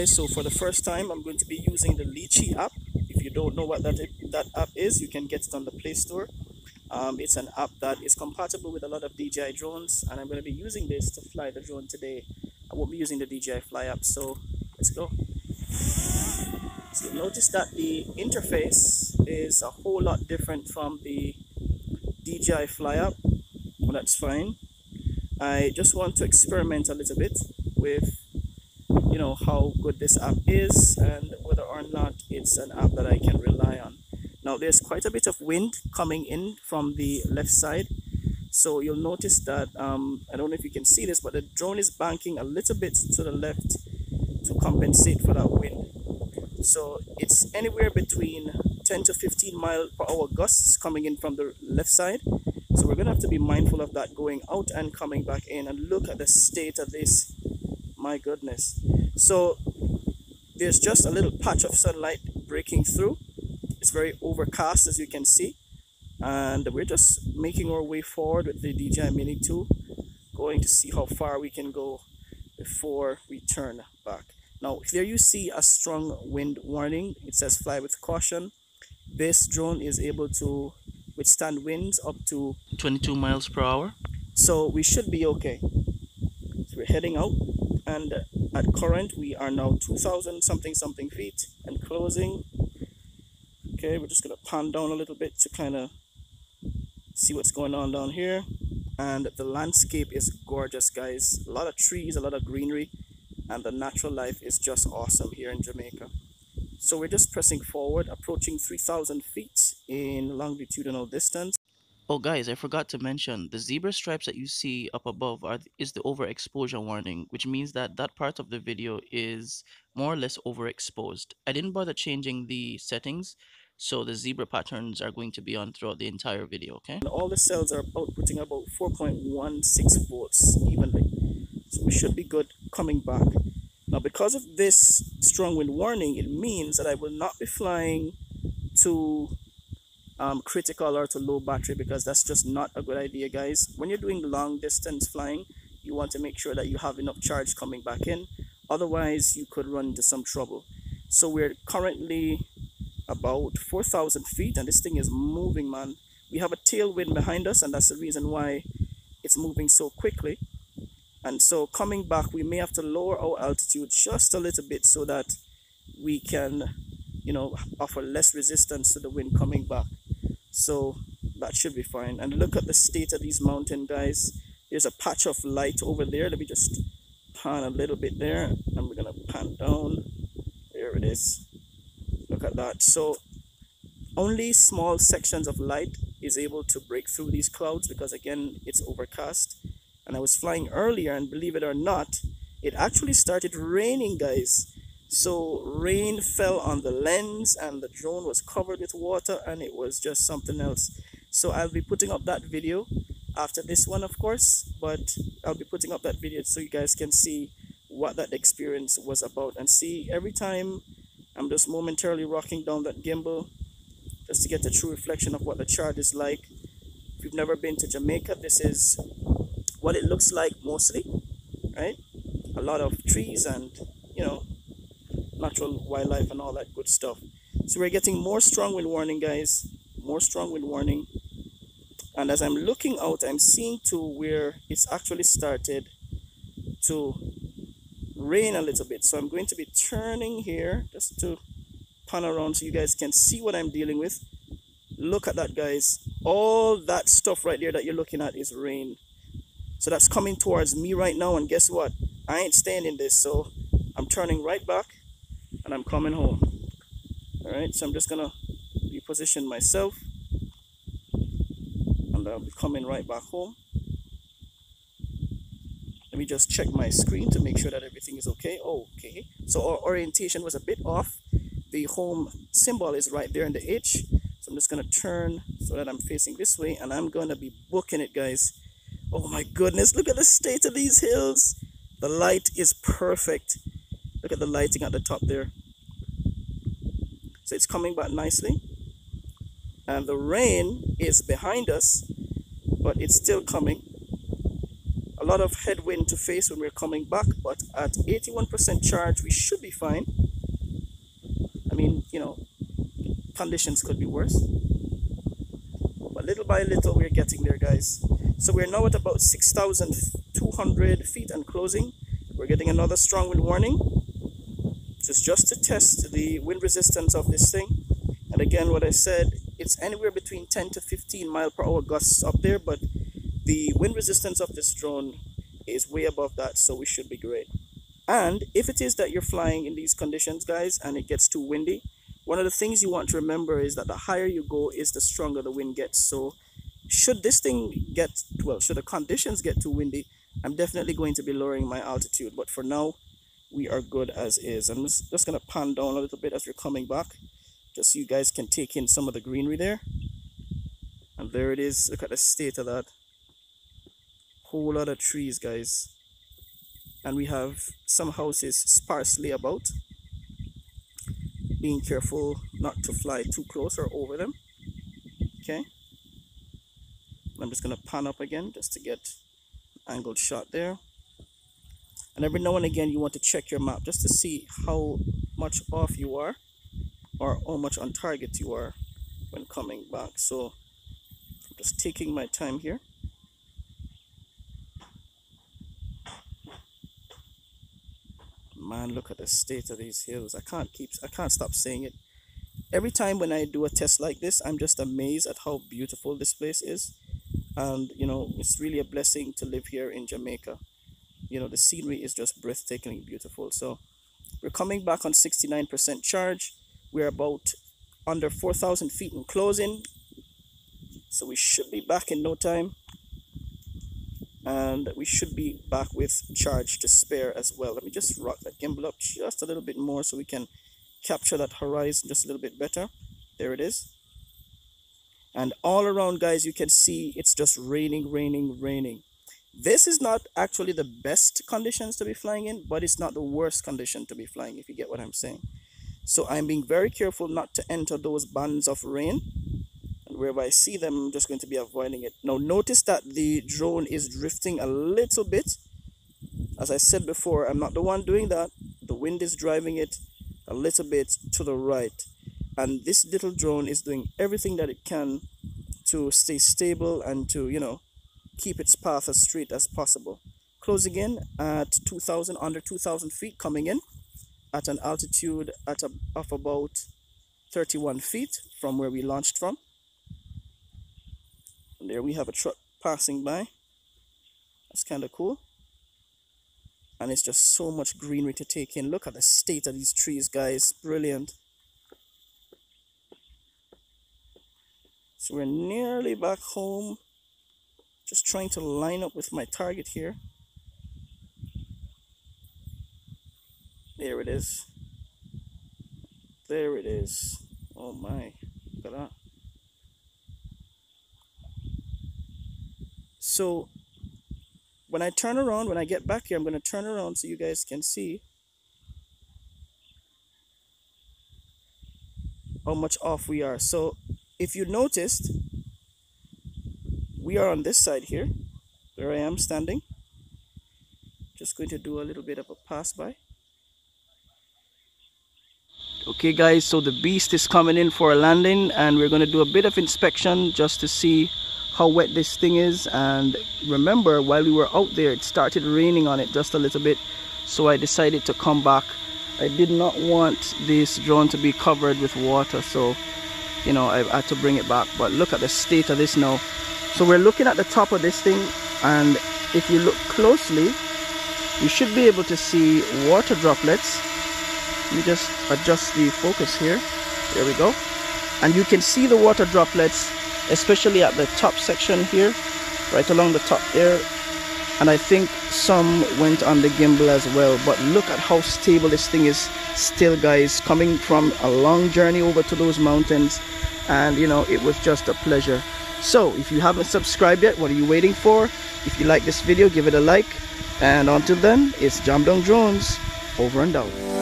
guys, so for the first time I'm going to be using the Litchi app. If you don't know what that app is, you can get it on the Play Store. It's an app that is compatible with a lot of DJI drones, and I'm going to be using this to fly the drone today. I won't be using the DJI Fly app, so let's go. So notice that the interface is a whole lot different from the DJI Fly app. Well, that's fine. I just want to experiment a little bit with how good this app is and whether or not it's an app that I can rely on. Now there's quite a bit of wind coming in from the left side, so you'll notice that I don't know if you can see this, but the drone is banking a little bit to the left to compensate for that wind. So it's anywhere between 10 to 15 mile per hour gusts coming in from the left side. So we're gonna have to be mindful of that going out and coming back in. And look at the state of this, my goodness. So there's just a little patch of sunlight breaking through. It's very overcast, as you can see, and we're just making our way forward with the DJI Mini 2, going to see how far we can go before we turn back. Now there you see a strong wind warning. It says fly with caution. This drone is able to withstand winds up to 22 miles per hour, so we should be okay. So we're heading out, and at current we are now 2,000 something feet and closing. Okay, we're just gonna pan down a little bit to kind of see what's going on down here. And the landscape is gorgeous, guys. A lot of trees, a lot of greenery, and the natural life is just awesome here in Jamaica. So we're just pressing forward, approaching 3,000 feet in longitudinal distance. Oh guys, I forgot to mention, the zebra stripes that you see up above is the overexposure warning, which means that that part of the video is more or less overexposed. I didn't bother changing the settings, so the zebra patterns are going to be on throughout the entire video, okay? And all the cells are outputting about 4.16 volts evenly, so we should be good coming back. Now because of this strong wind warning, it means that I will not be flying to critical or to low battery, because that's just not a good idea, guys. When you're doing long distance flying, you want to make sure that you have enough charge coming back in, otherwise you could run into some trouble. So we're currently about 4,000 feet, and this thing is moving, man. We have a tailwind behind us, and that's the reason why it's moving so quickly. And so coming back, we may have to lower our altitude just a little bit so that we can offer less resistance to the wind coming back. So that should be fine. And look at the state of these mountains, guys. There's a patch of light over there. Let me just pan a little bit there, and we're gonna pan down. There it is. Look at that. So only small sections of light is able to break through these clouds, because again, it's overcast. And I was flying earlier, and believe it or not, it actually started raining, guys. So rain fell on the lens, and the drone was covered with water, and it was just something else. So I'll be putting up that video after this one, of course, but I'll be putting up that video so you guys can see what that experience was about. And see, every time I'm just momentarily rocking down that gimbal just to get a true reflection of what the charge is like. If you've never been to Jamaica, this is what it looks like mostly, right? A lot of trees and natural wildlife and all that good stuff. So we're getting more strong wind warning, guys, more strong wind warning. And as I'm looking out, I'm seeing to where it's actually started to rain a little bit. So I'm going to be turning here just to pan around so you guys can see what I'm dealing with. Look at that, guys. All that stuff right there that you're looking at is rain. So that's coming towards me right now, and guess what? I ain't staying in this, so I'm turning right back and I'm coming home. Alright, so I'm just gonna reposition myself, and I'll be coming right back home. Let me just check my screen to make sure that everything is okay. Okay, so our orientation was a bit off. The home symbol is right there in the H, so I'm just gonna turn so that I'm facing this way, and I'm gonna be booking it, guys. Oh my goodness, look at the state of these hills. The light is perfect. Look at the lighting at the top there. So it's coming back nicely. And the rain is behind us, but it's still coming. A lot of headwind to face when we're coming back, but at 81% charge we should be fine. I mean, you know, conditions could be worse, but little by little we're getting there, guys. So we're now at about 6,200 feet and closing. We're getting another strong wind warning. This is just to test the wind resistance of this thing. And again, what I said, it's anywhere between 10 to 15 mile per hour gusts up there, but the wind resistance of this drone is way above that, so we should be great. And if it is that you're flying in these conditions, guys, and it gets too windy, one of the things you want to remember is that the higher you go is the stronger the wind gets. So should this thing get, well, should the conditions get too windy, I'm definitely going to be lowering my altitude. But for now, we are good as is. I'm just going to pan down a little bit as we're coming back, just so you guys can take in some of the greenery there. And there it is. Look at the state of that. Whole lot of trees, guys. And we have some houses sparsely about. Being careful not to fly too close or over them. Okay. I'm just going to pan up again just to get an angled shot there. And every now and again you want to check your map just to see how much off you are or how much on target you are when coming back. So I'm just taking my time here. Man, look at the state of these hills. I can't stop saying it. Every time when I do a test like this, I'm just amazed at how beautiful this place is. And you know, it's really a blessing to live here in Jamaica. You know, the scenery is just breathtakingly beautiful. So we're coming back on 69% charge. We're about under 4,000 feet in closing, so we should be back in no time, and we should be back with charge to spare as well. Let me just rock that gimbal up just a little bit more so we can capture that horizon just a little bit better. There it is. And all around, guys, you can see it's just raining, raining, raining. This is not actually the best conditions to be flying in, but it's not the worst condition to be flying, if you get what I'm saying. So I'm being very careful not to enter those bands of rain. And wherever I see them, I'm just going to be avoiding it. Now notice that the drone is drifting a little bit. As I said before, I'm not the one doing that. The wind is driving it a little bit to the right. And this little drone is doing everything that it can to stay stable and to, you know, keep its path as straight as possible. Closing in at 2,000, under 2,000 feet, coming in at an altitude of about 31 feet from where we launched from. And there we have a truck passing by. That's kind of cool. And it's just so much greenery to take in. Look at the state of these trees, guys. Brilliant. So we're nearly back home. Just trying to line up with my target here. There it is. There it is. Oh my. Look at that. So when I turn around, when I get back here, I'm going to turn around so you guys can see how much off we are. So if you noticed, we are on this side here, where I am standing. Just going to do a little bit of a pass by. Okay guys, so the beast is coming in for a landing, and we're going to do a bit of inspection just to see how wet this thing is. And remember, while we were out there, it started raining on it just a little bit, so I decided to come back. I did not want this drone to be covered with water, so you know, I had to bring it back. But look at the state of this now. So we're looking at the top of this thing, and if you look closely, you should be able to see water droplets. Let me just adjust the focus here. There we go. And you can see the water droplets, especially at the top section here, right along the top there. And I think some went on the gimbal as well. But look at how stable this thing is still, guys, coming from a long journey over to those mountains. And you know, it was just a pleasure. So if you haven't subscribed yet, what are you waiting for? If you like this video, give it a like. And until then, it's Jamdong Drones, over and out.